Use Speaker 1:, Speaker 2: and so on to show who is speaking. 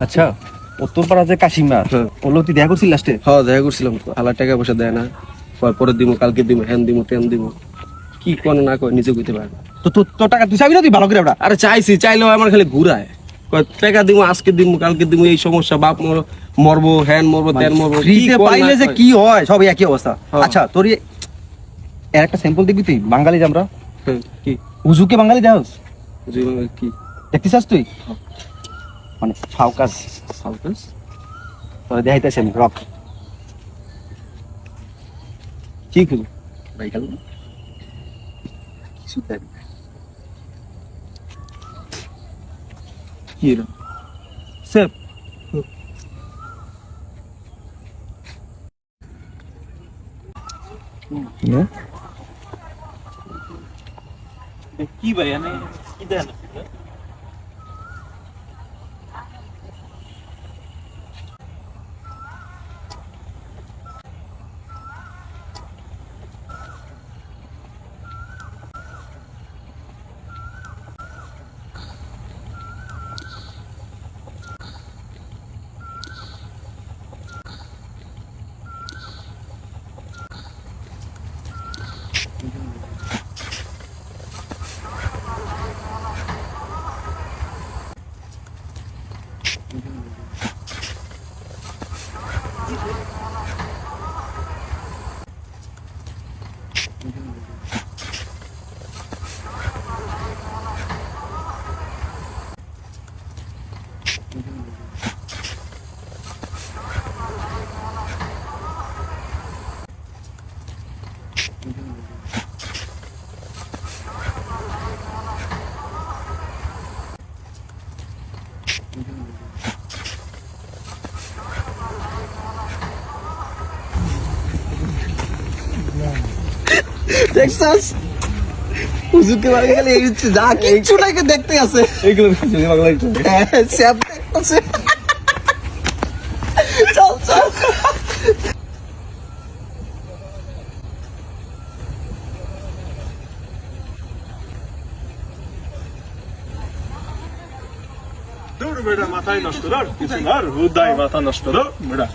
Speaker 1: আচ্ছা উত্তরপাড়া যে কাশিমা ওগুলো তুই দেখা করছিস লাস্টে?
Speaker 2: হ্যাঁ দেখা করছিলাম তো, হালার টাকা পয়সা দেয় না, পরে দিমু, কালকে দিমু, হ্যান দিমু, টেন দিমু, কি কোন না কয় নিজে কইতে পারে না।
Speaker 1: তো তোর টাকা তুই চাবি না, তুই ভালো করে ওটা।
Speaker 2: আরে চাইছি, চাইলেও আমার খালি ঘুরায়, কয় টাকা দিমু, আজকে দিমু, কালকে দিমু, এই সমস্যা, বাপ মরবো, হ্যান মরবো, তেন মরবো,
Speaker 1: ফ্রিতে পাইলে যে কি হয় সব একই অবস্থা।
Speaker 2: হ্যাঁ।
Speaker 1: আচ্ছা তোর এর একটা স্যাম্পল দেখবি তুই? বাঙালি যে আমরা,
Speaker 2: কি
Speaker 1: হুজুকে বাঙালি দেওস
Speaker 2: কি
Speaker 1: দেখতে চাস তুই? মানে ফাউকাস
Speaker 2: ফালতুস?
Speaker 1: তোরা দেখাইতেছি আমি, রক কি করবো ভাই গেল কিছু দেখ কি এরকম স্যার
Speaker 3: কি ভাই এনে কি দেন?
Speaker 1: দেখছাস হুজুরকে বাঙালি গেলে এই হচ্ছে যা কিছু নাকি দেখতে আছে
Speaker 2: এইগুলো বাংলায়
Speaker 1: স্যাপ দেখতেছে। চল চল
Speaker 3: দূর বেটা, মাথায় নষ্ট, কিছু না, হুদাই মাথা নষ্ট, বেটা।